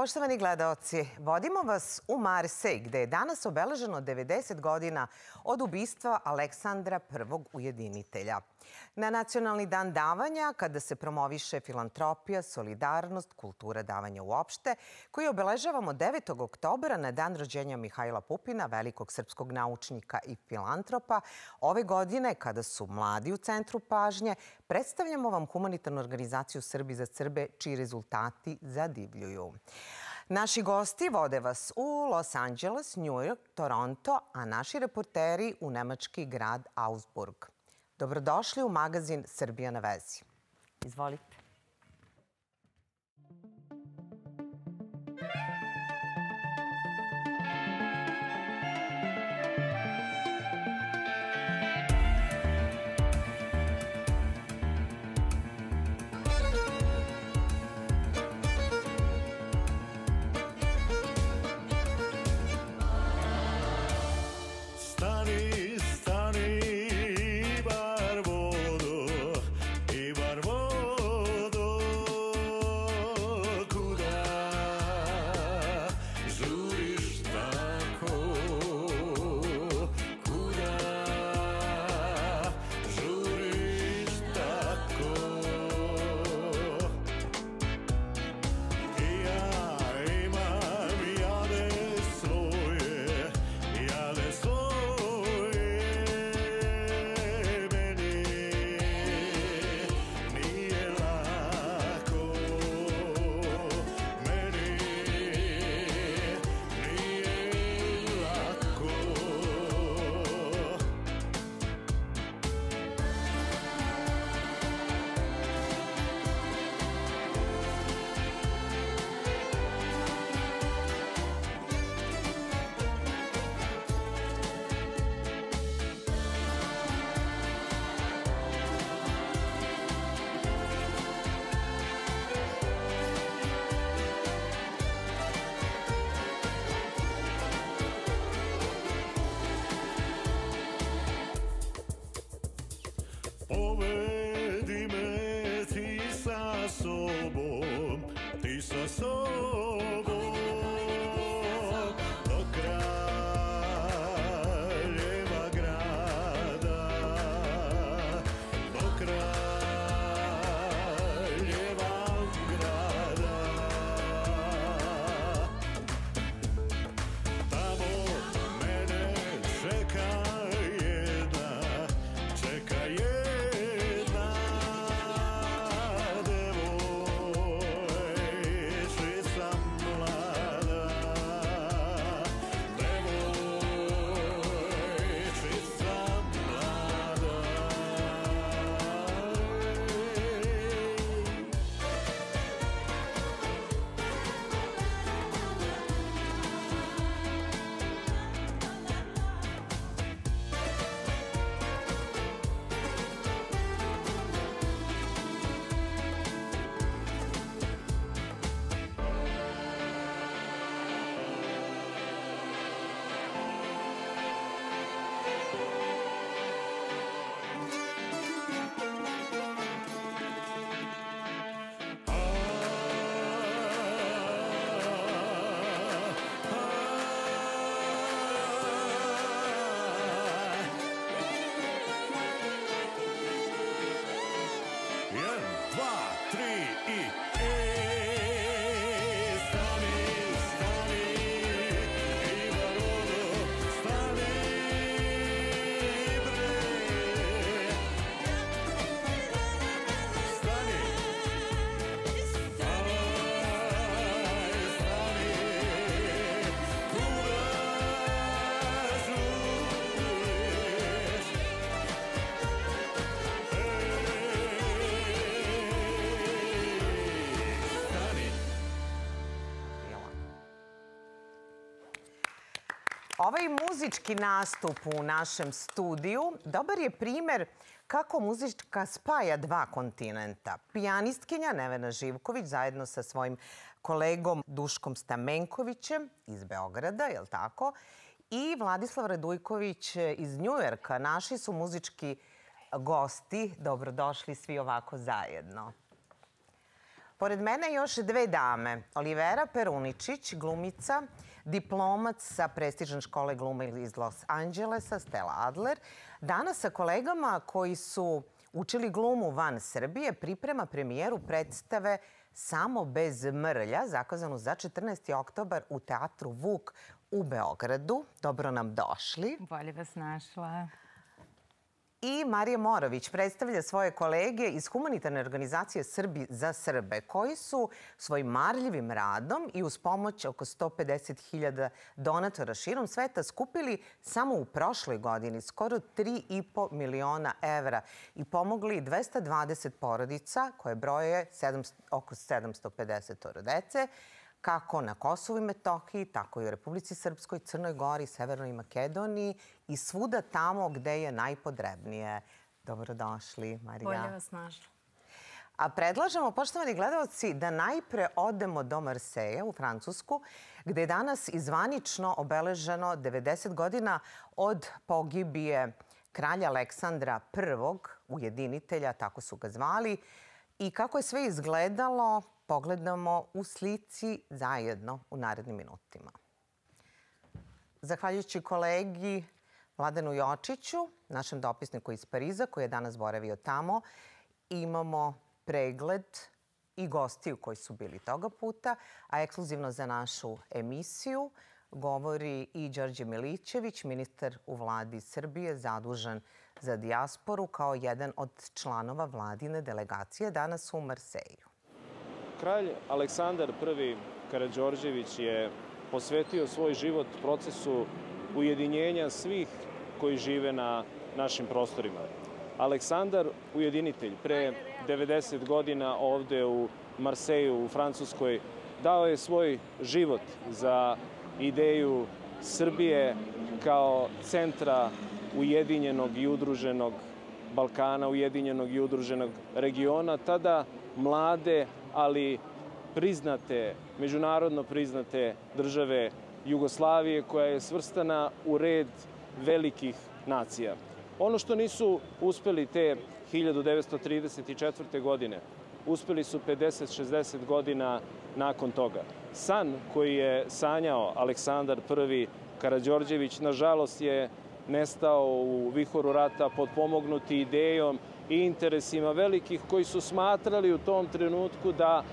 Poštovani gledaoci, vodimo vas u Marsej, gde je danas obeleženo 90 godina od ubistva Aleksandra I. Ujedinitelja. Na Nacionalni dan davanja, kada se promoviše filantropija, solidarnost, kultura davanja uopšte, koji obeležavamo 9. oktobra na dan rođenja Mihajla Pupina, velikog srpskog naučnika i filantropa, ove godine, kada su mladi u centru pažnje, predstavljamo vam humanitarnu organizaciju Srbi za Srbe, čiji rezultati zadivljuju. Naši gosti vode vas u Los Angeles, New York, Toronto, a naši reporteri u nemački grad Augsburg. Dobrodošli u magazin Srbija na vezi. Izvolite. Povedi me ti sa sobom, do kraljeva grada, do kraljeva grada. Tamo mene čeka jedna Ovaj muzički nastup u našem studiju dobar je primer kako muzika spaja dva kontinenta. Pijanistkinja Nevena Živković zajedno sa svojim kolegom Duškom Stamenkovićem iz Beograda, je li tako? I Vladislav Radujković iz Njujorka. Naši su muzički gosti. Dobrodošli svi ovako zajedno. Pored mene još dve dame. Olivera Peruničić, glumica, diplomac sa prestižne škole glume iz Los Angelesa, Stella Adler. Danas sa kolegama koji su učili glumu van Srbije priprema premijeru predstave Samo bez mrlja, zakazanu za 14. oktobar u Teatru Vuk u Beogradu. Dobro nam došli. Bolje vas našla. I Marija Morović predstavlja svoje kolege iz humanitarne organizacije Srbi za Srbe, koji su svojim marljivim radom i uz pomoć oko 150.000 donatora širom sveta skupili samo u prošloj godini skoro 3,5 miliona evra i pomogli 220 porodica koje broje oko 750 dece, kako na Kosovu i Metohiji, tako i u Republici Srpskoj, Crnoj Gori, Severnoj Makedoniji i svuda tamo gde je najpotrebnije. Dobrodošli, Marija. Bolje vas našla. A predlažemo, poštovani gledalci, da najpre odemo do Marseja u Francusku, gde je danas izvanično obeleženo 90 godina od pogibije kralja Aleksandra I, ujedinitelja, tako su ga zvali, i kako je sve izgledalo pogledamo u slici zajedno u narednim minutima. Zahvaljujući kolegi Vladanu Jočiću, našem dopisniku iz Pariza, koji je danas boravio tamo, imamo pregled i gostiju koji su bili toga puta, a ekskluzivno za našu emisiju govori i Đorđe Milićević, ministar u vladi Srbije, zadužen za dijasporu, kao jedan od članova vladine delegacije danas u Marseju. Kralj Aleksandar I Karađorđević je posvetio svoj život procesu ujedinjenja svih koji žive na našim prostorima. Aleksandar ujedinitelj pre 90 godina ovde u Marseju u Francuskoj dao je svoj život za ideju Srbije kao centra ujedinjenog i udruženog Balkana, ujedinjenog i udruženog regiona, tada mlade, ali priznate, međunarodno priznate države Jugoslavije, koja je svrstana u red velikih nacija. Ono što nisu uspeli te 1934. godine, uspeli su 50-60 godina nakon toga. San koji je sanjao Aleksandar I Karađorđević, nažalost, je nestao u vihoru rata, potpomognuti idejom i interesima velikih koji su smatrali u tom trenutku da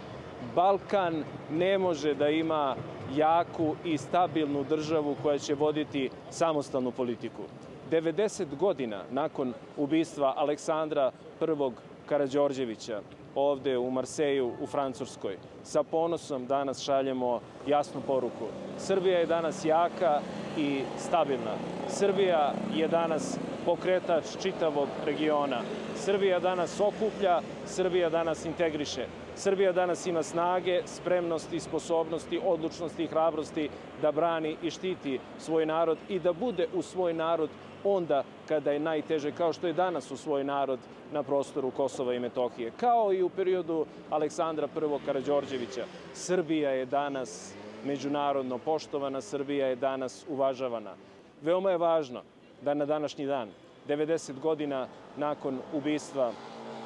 Balkan ne može da ima jaku i stabilnu državu koja će voditi samostalnu politiku. 90 godina nakon ubistva Aleksandra I Karađorđevića ovde u Marseju u Francuskoj, sa ponosom danas šaljemo jasnu poruku. Srbija je danas jaka i stabilna. Srbija je danas pokretač čitavog regiona. Srbija danas okuplja, Srbija danas integriše. Srbija danas ima snage, spremnosti, sposobnosti, odlučnosti i hrabrosti da brani i štiti svoj narod i da bude u svoj narod onda kada je najteže, kao što je danas u svoj narod na prostoru Kosova i Metohije. Kao i u periodu Aleksandra I Karađorđevića. Srbija je danas međunarodno poštovana, Srbija je danas uvažavana. Veoma je važno da na današnji dan, 90 godina nakon ubistva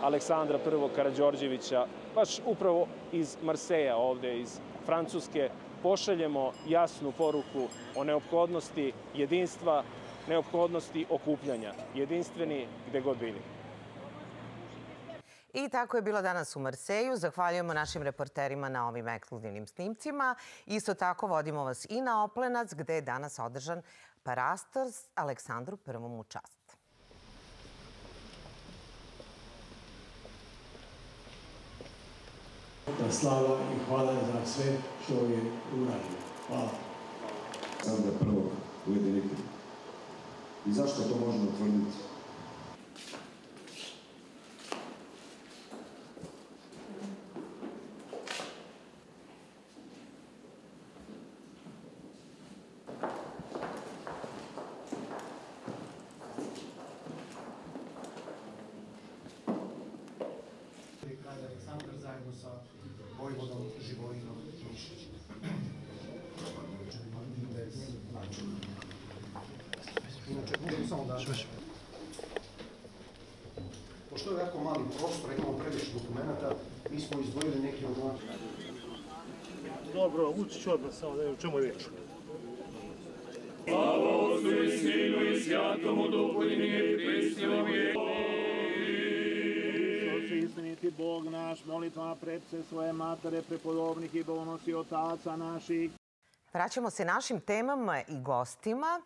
Aleksandra I Karađorđevića, baš upravo iz Marseja, ovde iz Francuske, pošaljemo jasnu poruku o neophodnosti jedinstva, neophodnosti okupljanja, jedinstveni gde god bili. I tako je bilo danas u Marseju. Zahvaljujemo našim reporterima na ovim ekskluzivnim snimcima. Isto tako vodimo vas i na Oplenac, gde je danas održan parastos Aleksandru I u čast. Slava i hvala za sve što je uradio. Hvala. Aleksandra I ujedinitelja. I zašto to možemo tvrditi? Kralj Aleksandar zajedno sa vojvodom Živojinom Mišićem. Inače, mogu samo da... Pošto je jako mali prostor, imamo previše dokumenta, Mi smo izdvojili neke od vas. Dobro, ući ću odmah, samo da je u čemu je riječ. Slava Otcu i Sinu i Svjatomu Duhu i nije prisnilo vijek. Istiniti Bog naš, molitvama predse svoje matere, prepodobnih i bonosi otaca naših. Vraćamo se našim temama i gostima.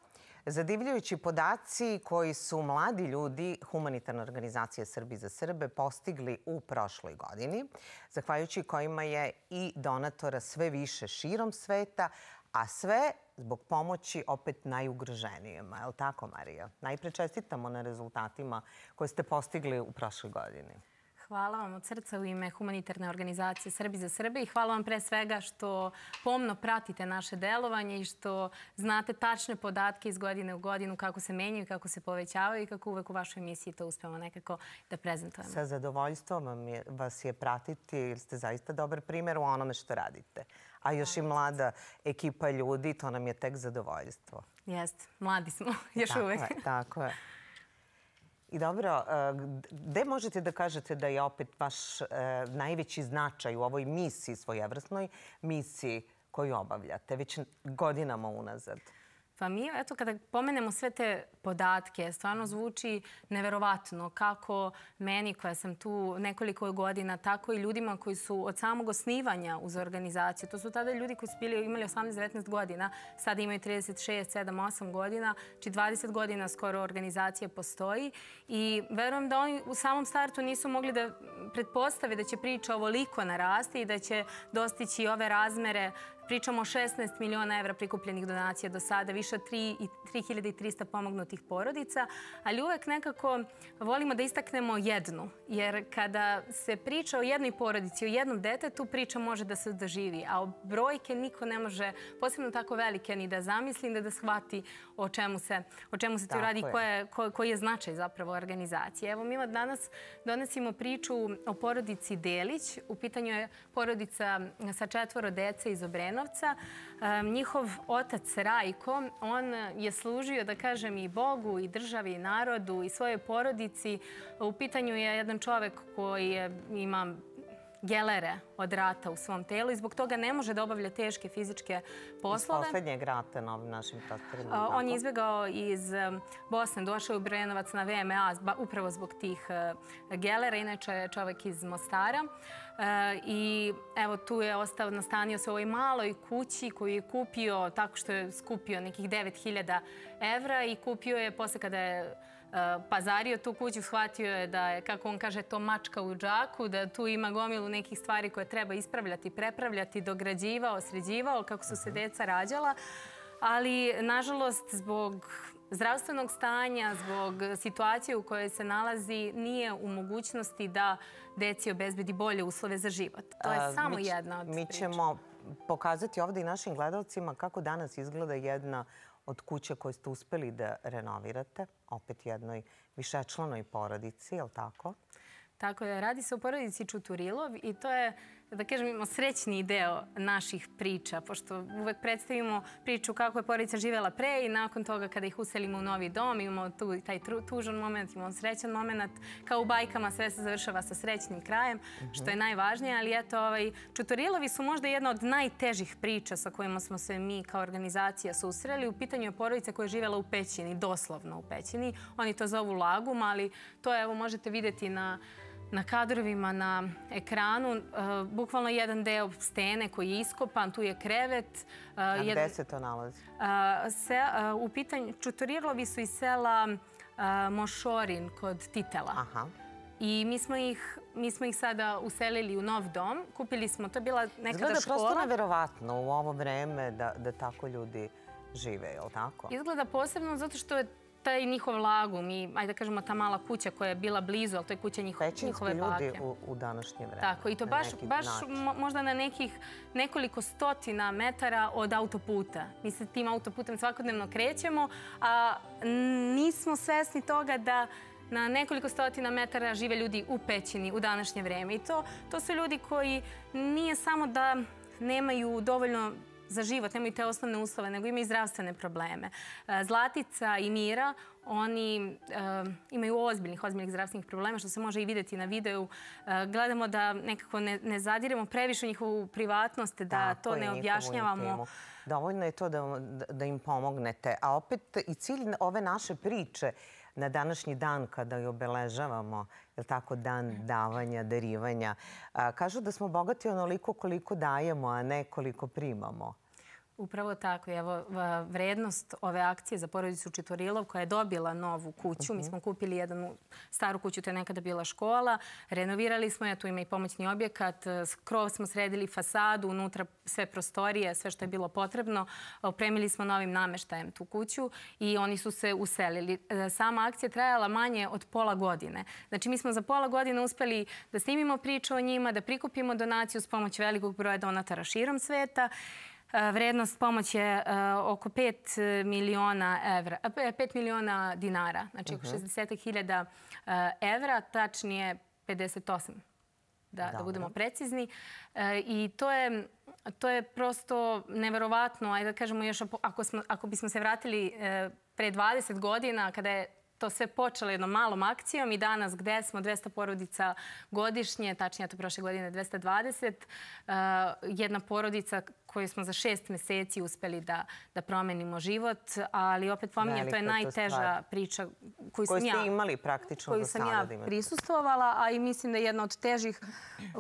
Zadivljujući podaci koji su mladi ljudi Humanitarne organizacije Srbi za Srbe postigli u prošloj godini, zahvaljujući kojima je i donatora sve više širom sveta, a sve zbog pomoći opet najugroženijima. Je li tako, Marija? Najpre čestitamo na rezultatima koje ste postigli u prošloj godini. Hvala vam od srca u ime Humanitarne organizacije Srbi za Srbe i hvala vam pre svega što pomno pratite naše delovanje i što znate tačne podatke iz godine u godinu kako se menjaju, kako se povećavaju i kako uvek u vašoj emisiji to uspemo nekako da prezentujemo. Sa zadovoljstvom vas je pratiti jer ste zaista dobar primjer u onome što radite. A još i mlada ekipa ljudi, to nam je tek zadovoljstvo. Jeste, mladi smo još uvek. Tako je. I dobro, gde možete da kažete da je opet vaš najveći značaj u ovoj misiji, svojevrsnoj misiji koju obavljate već godinama unazad? Pa mi, eto, kada pomenemo sve te podatke, stvarno zvuči neverovatno kako meni koja sam tu nekoliko godina, tako i ljudima koji su od samog osnivanja uz organizaciju. To su tada ljudi koji su imali 18-19 godina, sada imaju 36, 7, 8 godina, či 20 godina skoro organizacija postoji. I verujem da oni u samom startu nisu mogli da pretpostave da će priča ovoliko narasti i da će dostići ove razmere. Pričamo o 16 miliona evra prikupljenih donacija do sada, više od 3300 pomognutih porodica, ali uvek nekako volimo da istaknemo jednu, jer kada se priča o jednoj porodici, o jednom detetu, priča može da se doživi, a o brojke niko ne može, posebno tako velike, ni da zamisli, ni da shvati o čemu se tu radi i koji je značaj zapravo organizacije. Evo, mi danas donosimo priču o porodici Delić. U pitanju je porodica sa 4 dece iz Obrenovca. Njihov otac Rajko, on je služio, da kažem, i Bogu, i državi, i narodu, i svojoj porodici. U pitanju je jedan čovek koji ima gelere od rata u svom telu i zbog toga ne može da obavlja teške fizičke poslove. Iz poslednjeg rata na ovim našim prostorima. On je izbjegao iz Bosne, došao je u Brenovac na VMA upravo zbog tih gelera. Inače je čovek iz Mostara. I evo tu je nastanio se u ovoj maloj kući koju je kupio tako što je skupio nekih 9.000 evra i kupio je posle kada je pazario tu kuću, shvatio je da je, kako on kaže, to mačka u džaku, da tu ima gomilu nekih stvari koje treba ispravljati, prepravljati, dograđivao, sređivao kako su se deca rađala. Ali, nažalost, zbog zdravstvenog stanja, zbog situacije u kojoj se nalazi, nije u mogućnosti da deci obezbedi bolje uslove za život. To je samo jedna od priča. Mi ćemo pokazati ovdje i našim gledalcima kako danas izgleda jedna od kuća koje ste uspeli da renovirate, opet jednoj višečlanoj porodici, je li tako? Tako je, radi se o porodici Čuturilov i to je, da kažemo, srećni deo naših priča, pošto uvek predstavimo priču kako je porodica živela pre i nakon toga kada ih uselimo u novi dom, imamo tu taj tužan moment, imamo srećan moment, kao u bajkama sve se završava sa srećnim krajem, što je najvažnije, ali eto, Čuturilovi su možda jedna od najtežih priča sa kojima smo se mi kao organizacija susreli. U pitanju je porodica koja je živela u pećini, doslovno u pećini. Oni to zovu lagum, ali to evo možete vidjeti na kadrovima, na ekranu, bukvalno jedan deo stene koji je iskopan, tu je krevet. A gde se to nalazi? U pitanju, Čuturilovi su iz sela Mošorin kod Titela. I mi smo ih sada uselili u nov dom. Kupili smo, to je bila nekada škola. Izgleda prosto neverovatno u ovo vreme da tako ljudi žive, je li tako? Izgleda posebno zato što je taj njihov lagum i, ajde da kažemo, ta mala kuća koja je bila blizu, ali to je kuća njihove bake. Pećinski ljudi u današnje vreme. Tako, i to baš možda na nekih nekoliko stotina metara od autoputa. Mi se tim autoputem svakodnevno krećemo, a nismo svesni toga da na nekoliko stotina metara žive ljudi u pećini u današnje vreme. I to su ljudi koji nije samo da nemaju dovoljno za život, nemaju te osnovne uslove, nego imaju zdravstvene probleme. Zlatica i Mira, oni imaju ozbiljnih zdravstvenih problema, što se može i vidjeti na videu. Gledamo da nekako ne zadiremo previše u njihovu privatnost, da to ne objašnjavamo. Dovoljno je to da im pomognete. A opet i cilj ove naše priče na današnji dan kada je obeležavamo, je li tako, dan davanja, darivanja, kažu da smo bogati onoliko koliko dajemo, a ne koliko primamo. Upravo tako. Evo, vrednost ove akcije za porodicu Čitvorilov koja je dobila novu kuću. Mi smo kupili jednu staru kuću, to je nekada bila škola. Renovirali smo je, tu ima i pomoćni objekat. Krov smo sredili, fasadu, unutra sve prostorije, sve što je bilo potrebno. Opremili smo novim nameštajem tu kuću i oni su se uselili. Sama akcija trajala manje od pola godine. Znači, mi smo za pola godine uspeli da snimimo priču o njima, da prikupimo donaciju s pomoć velikog broja donatora širom sveta. Vrednost pomoći je oko 5 miliona dinara, znači oko 60.000 evra, tačnije 58, da budemo precizni. I to je prosto neverovatno. Ajde da kažemo još, ako bismo se vratili pre 20 godina, kada je to sve počelo jednom malom akcijom i danas gde smo 200 porodica godišnje, tačnije to prošle godine 220, jedna porodica koju smo za 6 meseci uspeli da promenimo život, ali opet pominjem, to je najteža priča koju sam ja prisustvovala, a i mislim da je jedna od težih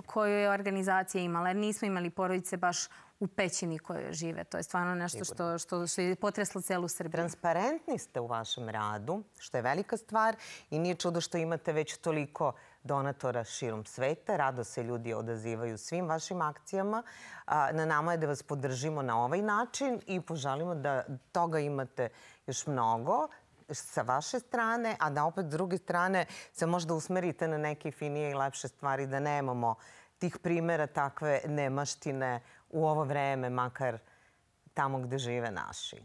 koju je organizacija imala, jer nismo imali porodice baš u pećini koje žive. To je stvarno nešto što je potreslo celu Srbiju. Transparentni ste u vašem radu, što je velika stvar i nije čudo što imate već toliko donatora širom sveta. Rado se ljudi odazivaju svim vašim akcijama. Na nama je da vas podržimo na ovaj način i poželimo da toga imate još mnogo sa vaše strane, a da opet s druge strane se možda usmerite na neke finije i lepše stvari, da nemamo tih primjera takve nemaštine u ovo vreme, makar tamo gde žive naši.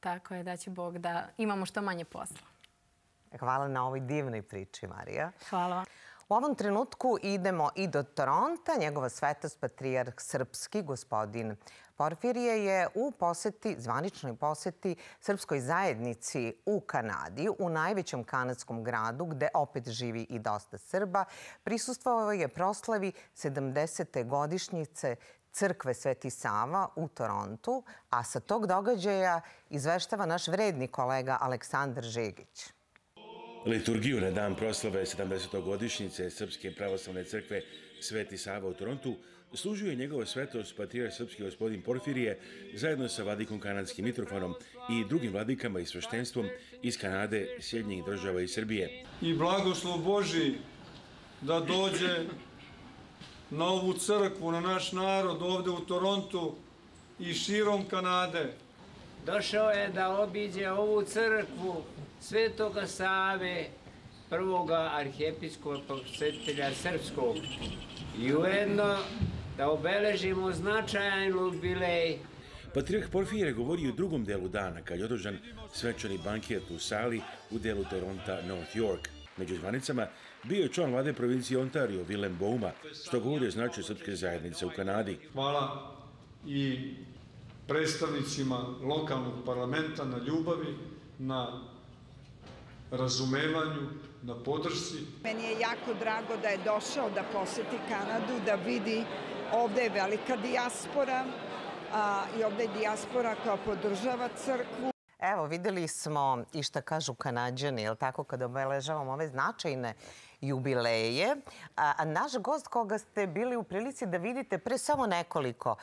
Tako je, da će Bog da imamo što manje posla. Hvala na ovoj divnoj priči, Marija. Hvala vam. U ovom trenutku idemo i do Toronta. Njegova svetost, patrijarh srpski, gospodin Porfirije, je u zvaničnoj poseti srpskoj zajednici u Kanadi, u najvećem kanadskom gradu, gde opet živi i dosta Srba. Prisustvovao je proslavi 70. godišnjice crkve Sveti Sava u Torontu, a sa tog događaja izveštava naš vredni kolega Aleksandar Žegić. Liturgiju na dan proslave 70. godišnjice Srpske pravoslavne crkve Sveti Sava u Torontu služio je njegova svetost patrijarh srpski gospodin Porfirije zajedno sa vladikom kanadskim Mitrofanom i drugim vladikama i sveštenstvom iz Kanade, Sjedinjenih Država i Srbije. I blagoslov Božji da dođe na ovu crkvu, na naš narod ovde u Torontu i širom Kanade. Došao je da obiđe ovu crkvu Svetoga Save, prvoga arhijepiskopa posvetitelja srpskog, i ujedno da obeležimo značajan jubilej. Patrijarh Porfirije govori u drugom delu dana, kad je održan svečani banket u sali u delu Toronta North York. Među zvanicama bio je član vlade provincije Ontario, Willem Bouma, što govori o značaju srpske zajednice u Kanadi. Hvala i predstavnicima lokalnog parlamenta na ljubavi, na razumevanju, na podršci. Meni je jako drago da je došao da poseti Kanadu, da vidi ovde je velika dijaspora i ovde je dijaspora koja podržava crkvu. Evo, videli smo i šta kažu Kanađani, je li tako, kada obeležavamo ove značajne jubileje. A naš gost koga ste bili u prilici da vidite pre samo nekoliko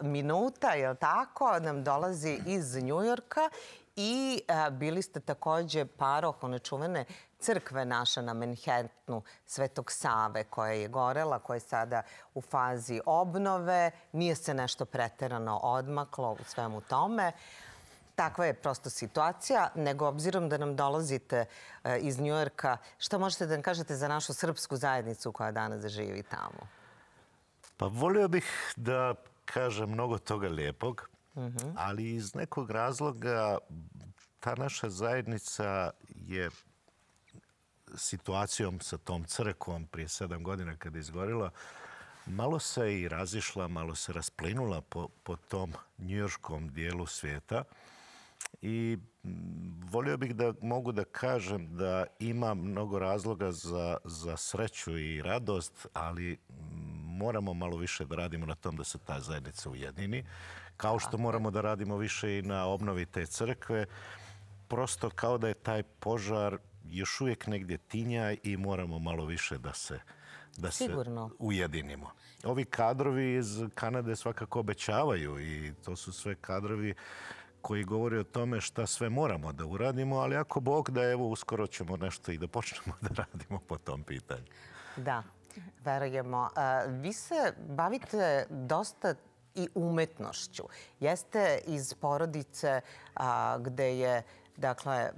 minuta, je li tako, nam dolazi iz Njujorka i bili ste takođe paroh one čuvene crkve naša na Manhattanu, Svetog Save, koja je gorela, koja je sada u fazi obnove. Nije se nešto preterano odmaklo u svemu tome. Takva je prosto situacija, nego obzirom da nam dolazite iz Njujorka, što možete da nam kažete za našu srpsku zajednicu koja danas živi tamo? Pa volio bih da kažem mnogo toga lijepog, ali iz nekog razloga ta naša zajednica je situacijom sa tom crkvom prije 7 godina kada je izgorila malo se i razišla, malo se rasplinula po tom njujorškom dijelu svijeta. I volio bih da mogu da kažem da ima mnogo razloga za sreću i radost, ali moramo malo više da radimo na tom da se ta zajednica ujedini. Kao što moramo da radimo više i na obnovi te crkve. Prosto kao da je taj požar još uvijek negdje tinja i moramo malo više da se ujedinimo. Ovi kadrovi iz Kanade svakako obećavaju i to su sve kadrovi koji govori o tome šta sve moramo da uradimo, ali ako Bog da, evo, uskoro ćemo nešto i da počnemo da radimo po tom pitanju. Da, verujemo. Vi se bavite dosta i umetnošću. Jeste iz porodice gde je, dakle,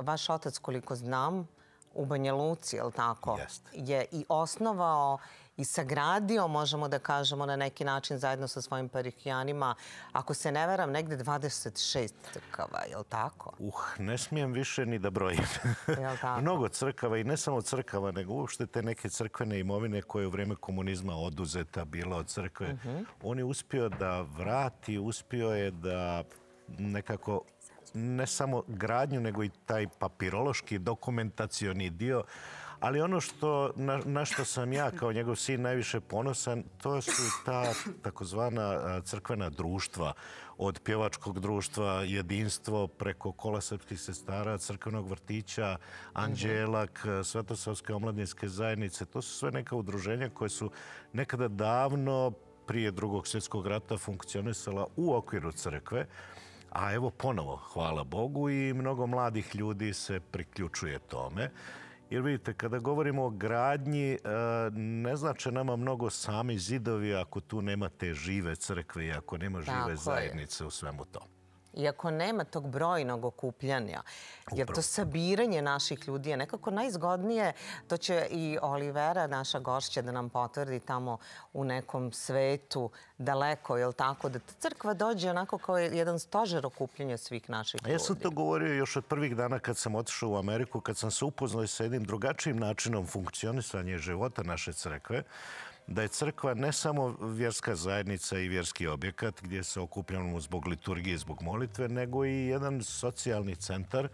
vaš otac, koliko znam, u Banja Luci, je li tako? Jeste. Je i osnovao i sagradio, možemo da kažemo na neki način, zajedno sa svojim parohijanima, ako se ne varam, negde 26 crkava, je li tako? Ne smijem više ni da brojim. Mnogo crkava i ne samo crkava, nego uopšte te neke crkvene imovine koje je u vrijeme komunizma oduzeta bila od crkve. On je uspio da vrati, uspio je da nekako ne samo gradnju, nego i taj papirološki dokumentacioni dio. Ali ono na što sam ja kao njegov sin najviše ponosan, to su ta takozvana crkvena društva. Od pjevačkog društva Jedinstvo preko Kola srpskih sestara, crkvenog vrtića, Anđelak, Svetosavske omladinske zajednice. To su sve neka udruženja koje su nekada davno prije Drugog svjetskog rata funkcionisala u okviru crkve. A evo ponovo, hvala Bogu, i mnogo mladih ljudi se priključuje tome. Jer vidite, kada govorimo o gradnji, ne znače nama mnogo sami zidovi ako tu nema te žive crkve i ako nema žive zajednice u svemu tom. I ako nema tog brojnog okupljanja, jer to sabiranje naših ljudi je nekako najzgodnije, to će i Olivera, naša gošća, da nam potvrdi tamo u nekom svetu daleko, je li tako, da ta crkva dođe onako kao jedan stožer okupljanja svih naših ljudi. Ja sam to govorio još od prvih dana kad sam otišao u Ameriku, kad sam se upoznao sa jednim drugačijim načinom funkcionisanja života naše crkve, da je crkva ne samo vjerska zajednica i vjerski objekat gdje se okupljamo zbog liturgije, zbog molitve, nego i jedan socijalni centar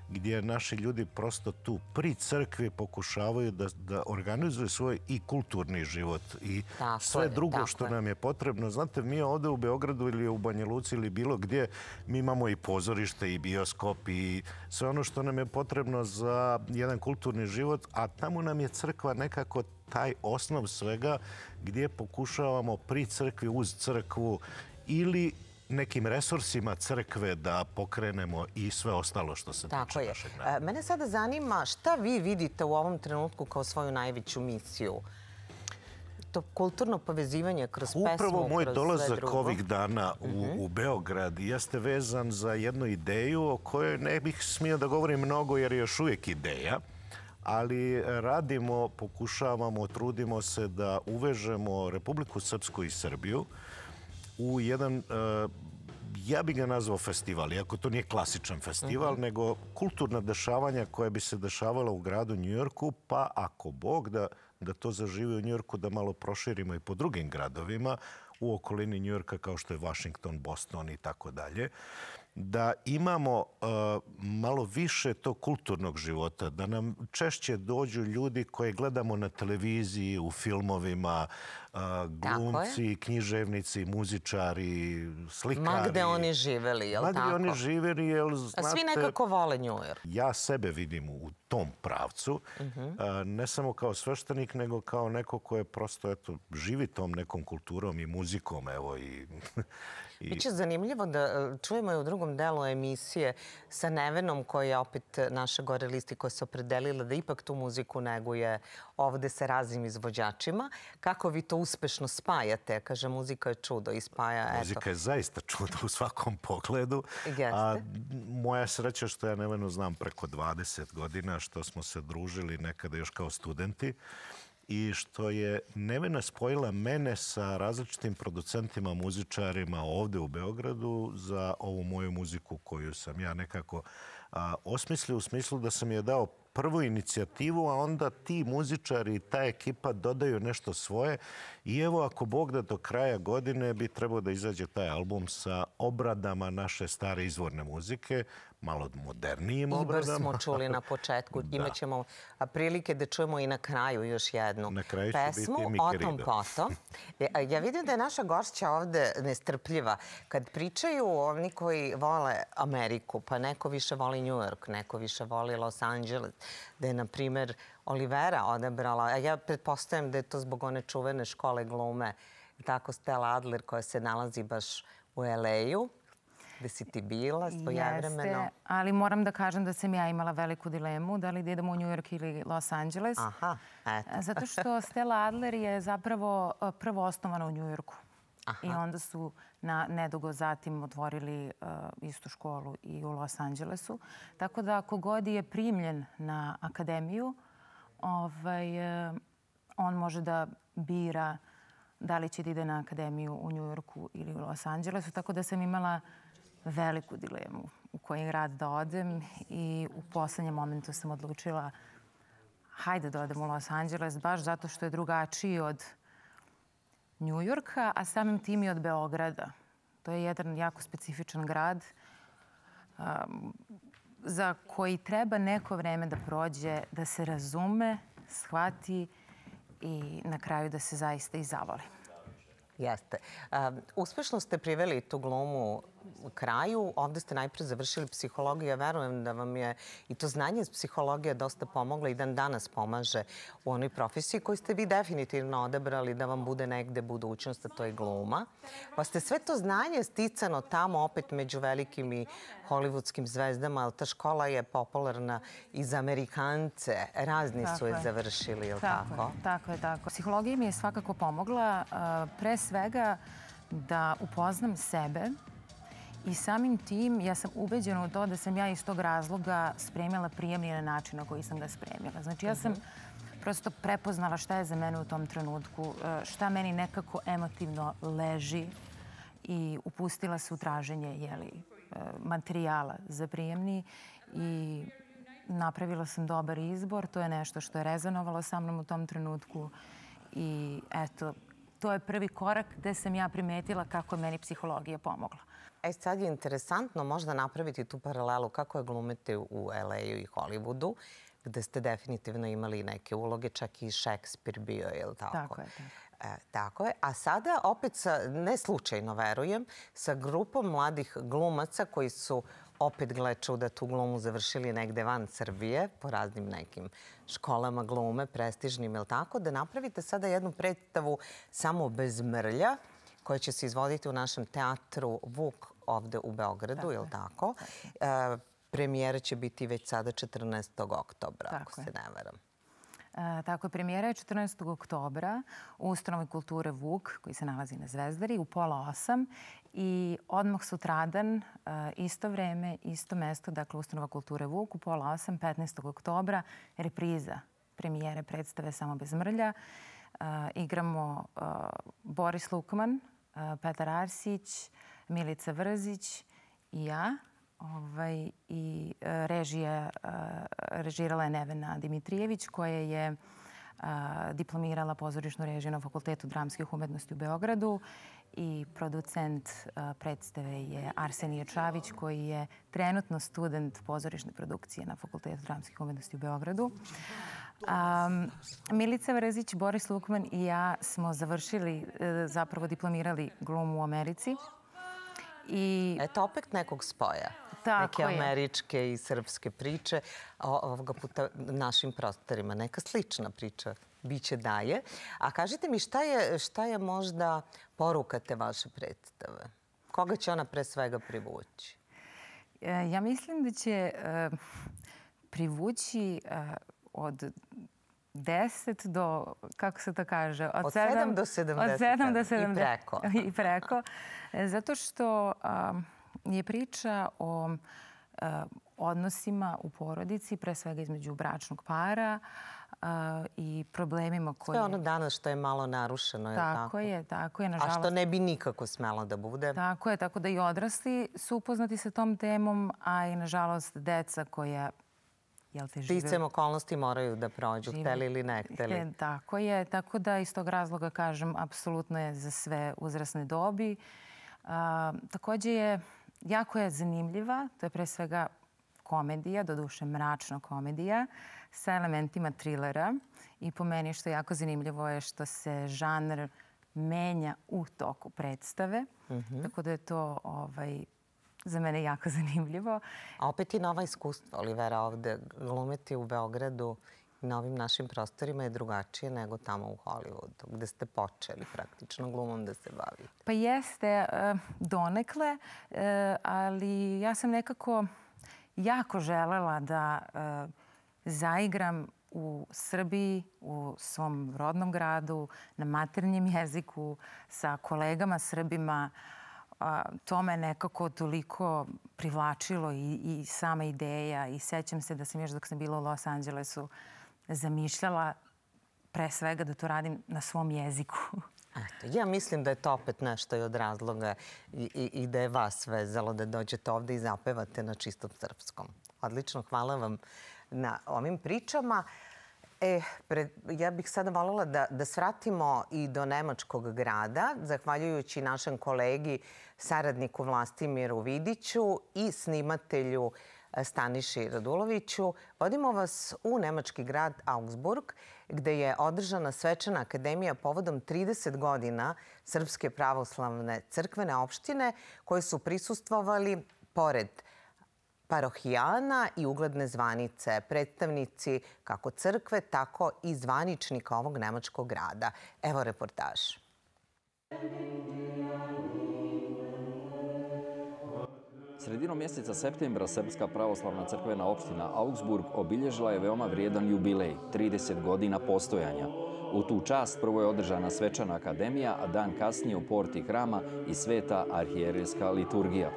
gdje naši ljudi prosto tu pri crkvi pokušavaju da organizuju svoj i kulturni život i sve drugo što nam je potrebno. Znate, mi ovdje u Beogradu ili u Banja Luci ili bilo gdje, mi imamo i pozorište i bioskop i sve ono što nam je potrebno za jedan kulturni život, a tamo nam je crkva nekako taj osnov svega gdje pokušavamo pri crkvi, uz crkvu ili nekim resursima crkve da pokrenemo i sve ostalo što se tiče našeg naroda. Mene sada zanima šta vi vidite u ovom trenutku kao svoju najveću misiju? To kulturno povezivanje kroz pesmu, kroz sve drugo. Upravo moj dolazak ovih dana u Beograd jeste vezan za jednu ideju o kojoj ne bih smio da govorim mnogo jer je još uvijek ideja. Ali radimo, pokušavamo, trudimo se da uvežemo Republiku Srpsku i Srbiju u jedan, ja bih ga nazvao festival, iako to nije klasičan festival, nego kulturna dešavanja koja bi se dešavala u gradu Njujorku, pa ako Bog da to zaživi u Njujorku, da malo proširimo i po drugim gradovima u okolini Njujorka kao što je Washington, Boston i tako dalje. Da imamo malo više tog kulturnog života, da nam češće dođu ljudi koje gledamo na televiziji, u filmovima, glumci, književnici, muzičari, slikari. Ma gde oni živeli, je li tako? Ma gde oni živeli, jer znate... A svi nekako vole New York. Ja sebe vidim u tom pravcu, ne samo kao sveštenik, nego kao neko ko je prosto, eto, živi tom nekom kulturom i muzikom, evo i... Biće zanimljivo da čujemo i u drugom delu emisije sa Nevenom, koja je opet naša gore listi koja se opredelila da ipak tu muziku neguje ovde sa raznim izvođačima. Kako vi to uspešno spajate? Kaže, muzika je čudo i spaja, eto. Muzika je zaista čudo u svakom pogledu. A moja sreća što ja Nevenu znam preko 20 godina, što smo se družili nekada još kao studenti, i što je Nevena spojila mene sa različitim producentima, muzičarima ovdje u Beogradu za ovu moju muziku koju sam ja nekako osmislio u smislu da sam je dao prvu inicijativu, a onda ti muzičari i ta ekipa dodaju nešto svoje. I evo, ako Bog da do kraja godine bi trebao da izađe taj album sa obradama naše stare izvorne muzike, malo modernijim obradama. Ibr smo čuli na početku. Imaćemo prilike da čujemo i na kraju još jednu pesmu, O tom potom. Ja vidim da je naša gošća ovde nestrpljiva. Kad pričaju oni koji vole Ameriku, pa neko više voli New York, neko više voli Los Angeles, da je, na primjer, Olivera odabrala, a ja pretpostavljam da je to zbog one čuvene škole glume, tako Stella Adler, koja se nalazi baš u LA-u, gde si ti bila svojevremeno. Jeste, ali moram da kažem da sam ja imala veliku dilemu da li da idemo u New York ili Los Angeles. Aha, eto. Zato što Stella Adler je zapravo prvo osnovana u New Yorku. I onda su nedugo zatim otvorili istu školu i u Los Angelesu. Tako da kogod je primljen na akademiju, on može da bira da li će da ide na akademiju u New Yorku ili u Los Angelesu. Tako da sam imala veliku dilemu u koji grad da odem i u poslednjem momentu sam odlučila hajde da odem u Los Angeles, baš zato što je drugačiji od New Yorka, a samim tim i od Beograda. To je jedan jako specifičan grad za koji treba neko vreme da prođe, da se razume, shvati i na kraju da se zaista i zavoli. Jeste. Uspešno ste priveli tu glumu u kraju. Ovde ste najpre završili psihologiju. Ja verujem da vam je i to znanje iz psihologije dosta pomoglo i dan danas pomaže u onoj profesiji koju ste vi definitivno odabrali da vam bude negde budućnost, a to je gluma. Pa ste sve to znanje sticano tamo opet među velikim i hollywoodskim zvezdama, ali ta škola je popularna i za Amerikance. Razni su je završili, je li tako? Tako je. Psihologija mi je svakako pomogla. Pre svega da upoznam sebe i samim tim ja sam ubeđena u to da sam ja iz tog razloga spremila prijemni na način na koji sam ga spremila. Znači ja sam prosto prepoznala šta je za mene u tom trenutku, šta meni nekako emotivno leži i upustila se u traženje materijala za prijemni i napravila sam dobar izbor. To je nešto što je rezonovalo sa mnom u tom trenutku i eto, to je prvi korak gde sam ja primetila kako je meni psihologija pomogla. Sad je interesantno možda napraviti tu paralelu kako je glumite u LA-u i Hollywoodu, gde ste definitivno imali neke uloge, čak i Shakespeare bio, je li tako? Tako je. Tako je. A sada opet, ne slučajno verujem, sa grupom mladih glumaca koji su opet, gle čuda, tu glumu završili negde van Srbije, po raznim nekim školama glume, prestižnim, je li tako, da napravite sada jednu predstavu Samo bez mrlja, koja će se izvoditi u našem teatru Vuk ovde u Beogradu, je li tako? Premijera će biti već sada 14. oktobra, ako se ne varam. Tako je, premijera je 14. oktobra u Ustanovi kulture Vuk, koji se nalazi na Zvezdari, u 7:30 i odmah sutradan, isto vreme, isto mesto, dakle Ustanova kulture Vuk, u 7:30, 15. oktobra, repriza premijere predstave Samo bez mrlja. Igramo Boris Lukman, Petar Arsić, Milica Vrzić i ja. I režirala je Nevena Dimitrijević, koja je diplomirala pozorišnu režiju na Fakultetu dramskih umetnosti u Beogradu i producent predstave je Arsenije Čavić, koji je trenutno student pozorišne produkcije na Fakultetu dramskih umetnosti u Beogradu. Milica Vrzić, Boris Lukman i ja smo završili, zapravo diplomirali glumu u Americi. Eto opet nekog spoja. Neke američke i srpske priče. Ovoga puta našim prostorima neka slična priča biće daje. A kažite mi šta je možda poruka te vaše predstave? Koga će ona pre svega privući? Ja mislim da će privući od 10 do, kako se to kaže? Od 7 do 70. Od 7 do 70. I preko. I preko. Zato što je priča o odnosima u porodici, pre svega između bračnog para i problemima koje... Sve ono danas što je malo narušeno, je tako? Tako je, nažalost. A što ne bi nikako smelo da bude? Tako je, tako da i odrasli su upoznati sa tom temom, a i nažalost deca koja Sticam okolnosti moraju da prođu, hteli ili ne hteli. Tako je, tako da iz tog razloga kažem, apsolutno je za sve uzrasne dobi. Takođe je, jako je zanimljiva, to je pre svega komedija, doduše mračna komedija, sa elementima trilera. I po meni što je jako zanimljivo je što se žanr menja u toku predstave. Tako da je to za mene jako zanimljivo. A opet i nova iskustva, Olivera, ovde glumiti u Beogradu i na ovim našim prostorima je drugačije nego tamo u Hollywoodu, gde ste počeli praktično glumom da se bavite. Pa jeste, donekle, ali ja sam nekako jako želela da zaigram u Srbiji, u svom rodnom gradu, na maternjem jeziku, sa kolegama Srbima. To me nekako toliko privlačilo i sama ideja. I sećam se da sam još dok sam bila u Los Angelesu zamišljala pre svega da to radim na svom jeziku. Ja mislim da je to opet nešto i od razloga i da je vas vezalo da dođete ovde i zapevate na čistom srpskom. Odlično, hvala vam na ovim pričama. Ja bih sada voljela da svratimo i do Nemačkog grada, zahvaljujući našem kolegi, saradniku Vlastimiru Vidiću i snimatelju Staniši Raduloviću. Vodimo vas u nemački grad Augsburg, gde je održana svečana akademija povodom 30 godina Srpske pravoslavne crkvene opštine, koje su prisustvovali, pored parohijana i ugledne zvanice, predstavnici kako crkve, tako i zvaničnika ovog nemačkog grada. Evo reportaž. Sredinom mjeseca septembra Srpska pravoslavna crkvena opština Augsburg obilježila je veoma vrijedan jubilej, 30 godina postojanja. U tu čast prvo je održana svečana akademija, a dan kasnije u porti hrama i sveta arhijerejska liturgija.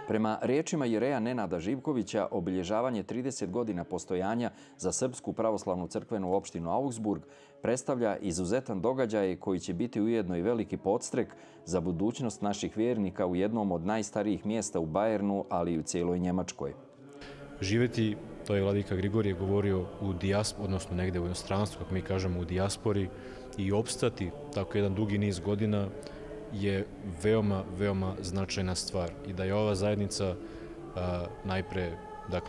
Prema riječima jereja Nenada Živkovića, obilježavanje 30 godina postojanja za Srpsku pravoslavnu crkvenu opštinu Augsburg predstavlja izuzetan događaj koji će biti ujedno i veliki podstrek za budućnost naših vjernika u jednom od najstarijih mjesta u Bajernu, ali i u cijeloj Njemačkoj. Živjeti, to je vladika Grigorije govorio, u dijaspori, odnosno negde u inostranstvu, kako mi kažemo u dijaspori, i opstati tako jedan dugi niz godina je veoma, veoma značajna stvar. I da je ova zajednica najpre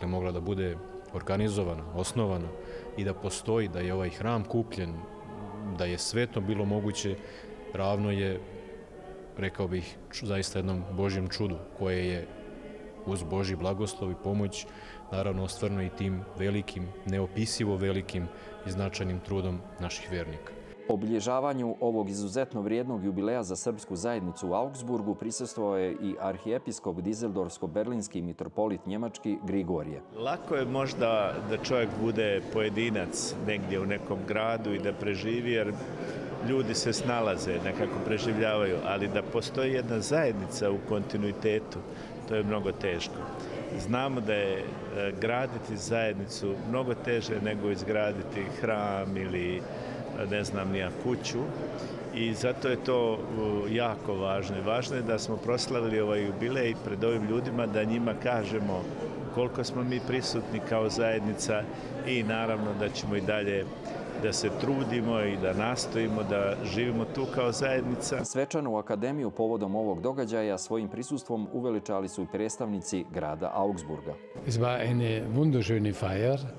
mogla da bude organizovana, osnovana i da postoji, da je ovaj hram kupljen, da je sve to bilo moguće, ravno je, rekao bih, zaista jednom Božjem čudu koje je uz Božji blagoslov i pomoć naravno ostvarno i tim velikim, neopisivo velikim i značajnim trudom naših vjernika. Obilježavanju ovog izuzetno vrijednog jubileja za srpsku zajednicu u Augsburgu prisustvovao je i arhijepiskop Dizeldorfsko-berlinski mitropolit njemački Grigorije. Lako je možda da čovjek bude pojedinac negdje u nekom gradu i da preživi, jer ljudi se snalaze, nekako preživljavaju, ali da postoji jedna zajednica u kontinuitetu, to je mnogo teško. Znamo da je graditi zajednicu mnogo teže nego izgraditi hram ili ne znam nija kuću, i zato je to jako važno. Važno je da smo proslavili ovaj jubilej pred ovim ljudima, da njima kažemo koliko smo mi prisutni kao zajednica i naravno da ćemo i dalje da se trudimo i da nastojimo da živimo tu kao zajednica. Svečanu akademiju povodom ovog događaja svojim prisustvom uveličali su i predstavnici grada Augsburga.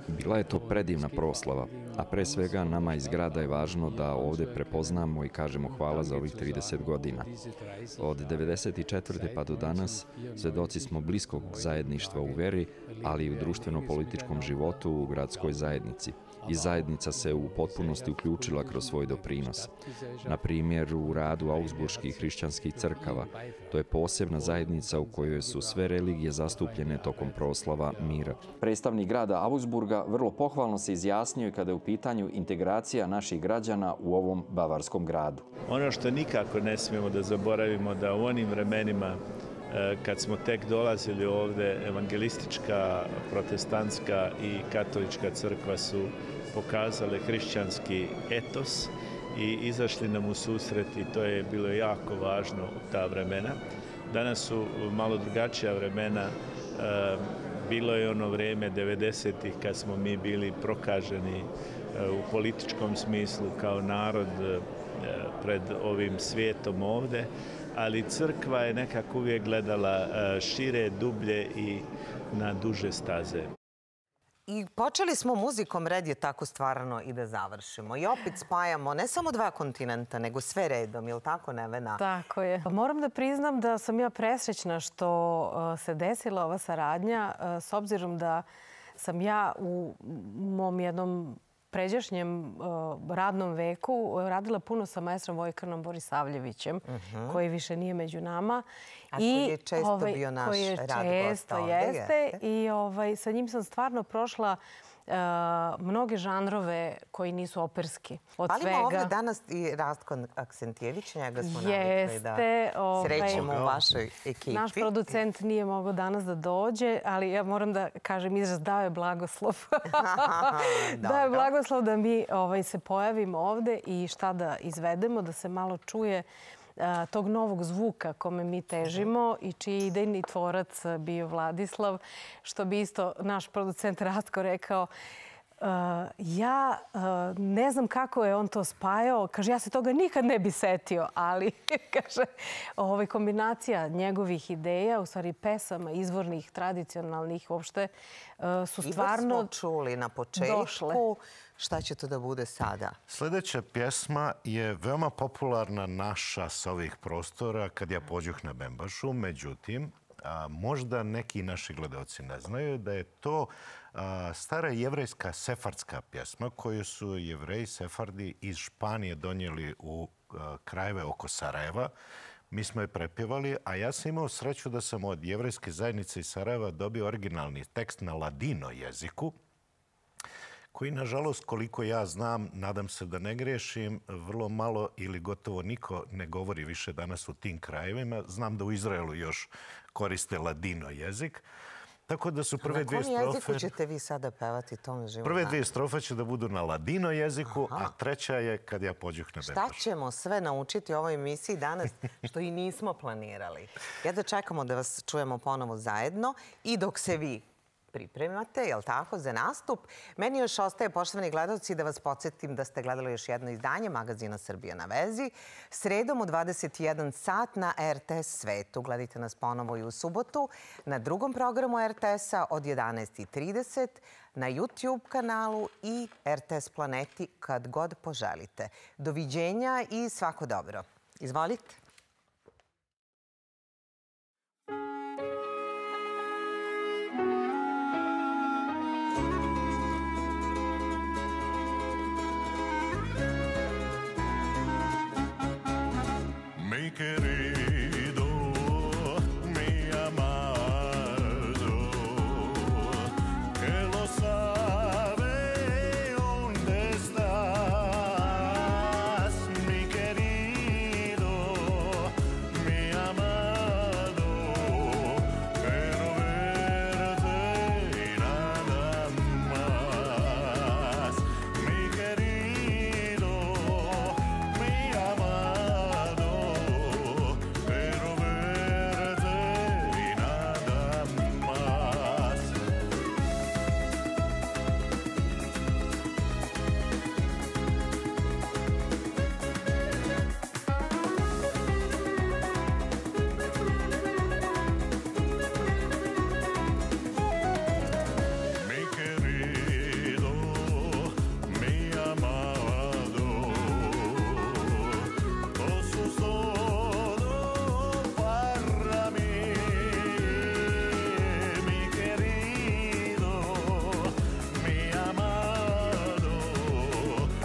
Bila je to predivna proslava, a pre svega nama iz grada je važno da ovdje prepoznamo i kažemo hvala za ovih 30 godina. Od 1994. pa do danas svedoci smo bliskog zajedništva u veri, ali i u društveno-političkom životu u gradskoj zajednici. I zajednica se u potpunosti uključila kroz svoj doprinos. Na primjer, u radu augsburških hrišćanskih crkava. To je posebna zajednica u kojoj su sve religije zastupljene tokom proslava mira. Predstavnik grada Augsburga vrlo pohvalno se izjasnio kada je u pitanju integracija naših građana u ovom bavarskom gradu. Ono što nikako ne smijemo da zaboravimo, da u onim vremenima kad smo tek dolazili ovde, evangelistička, protestantska i katolička crkva su pokazale hrišćanski etos i izašli nam u susret, i to je bilo jako važno u ta vremena. Danas su malo drugačija vremena, bilo je ono vreme 90-ih kad smo mi bili prokaženi u političkom smislu kao narod pred ovim svijetom ovde, ali crkva je nekako uvijek gledala šire, dublje i na duže staze. I počeli smo muzikom, red je tako stvarno i da završimo. I opet spajamo ne samo dva kontinenta, nego sve redom, je li tako, Nevena? Tako je. Moram da priznam da sam ja presrećna što se desila ova saradnja, s obzirom da sam ja u mom jednom pređašnjem radnom veku radila puno sa maestrom Vojkanom Borisavljevićem, koji više nije među nama. A koji je često bio naš rad gosta ovdje. Jeste. I sa njim sam stvarno prošla mnoge žanrove koji nisu operski. Palimo ovdje danas i Rastko Aksentijević, njega smo navikli da srećemo u vašoj ekipi. Naš producent nije mogao danas da dođe, ali ja moram da kažem izraz dao je blagoslov. Dao je blagoslov da mi se pojavimo ovde i šta da izvedemo, da se malo čuje tog novog zvuka kome mi težimo i čiji idejni tvorac bio Vladislav, što bi isto naš producent Rastko rekao. Ja ne znam kako je on to spajao. Kaže, ja se toga nikad ne bi setio, ali kaže, kombinacija njegovih ideja, u stvari pesama, izvornih, tradicionalnih, uopšte su stvarno došle. I smo čuli na početku. Šta će to da bude sada? Sljedeća pjesma je veoma popularna naša s ovih prostora kad ja pođuh na Bembašu. Međutim, možda neki naši gledalci ne znaju da je to stara jevrejska sefardska pjesma koju su Jevreji sefardi iz Španije donijeli u krajeve oko Sarajeva. Mi smo je prepjevali, a ja sam imao sreću da sam od jevrejske zajednice iz Sarajeva dobio originalni tekst na ladino jeziku, koji, nažalost, koliko ja znam, nadam se da ne grešim, vrlo malo ili gotovo niko ne govori više danas u tim krajevima. Znam da u Izraelu još koriste ladino jezik. Tako da su prve dvije strofe... Na kom jeziku ćete vi sada pevati? Prve dvije strofe će da budu na ladino jeziku, a treća je kad ja pođuh na Bembašu. Šta ćemo sve naučiti u ovoj emisiji danas što i nismo planirali? Jedva čekamo da vas čujemo ponovo zajedno i dok se vi pripremate, jel tako, za nastup. Meni još ostaje, poštovani gledalci, da vas podsjetim da ste gledali još jedno izdanje magazina Srbija na vezi. Sredom u 21 sat na RTS Svetu. Gledajte nas ponovo i u subotu na drugom programu RTS-a od 11:30 na YouTube kanalu i RTS Planeti kad god poželite. Doviđenja i svako dobro. Izvolite. Mi querido, mi amado, que lo sabe dónde estás, mi querido, mi amado, quiero verte y nada más, mi querido, mi amado. Pero verte y nada más. Mi querido, mi amado, vos sos todo para mí, mi querido, mi amado,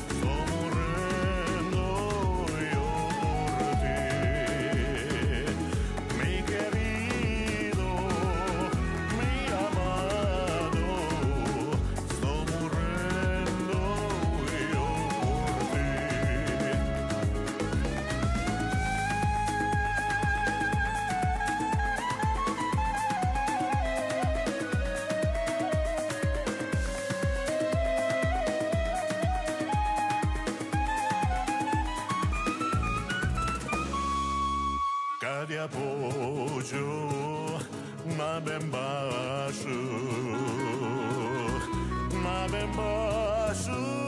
sto morendo yo por ti, mi querido, mi amado, sto morendo yo por ti. Kad ja pođu na Bembašu, sabe embaixo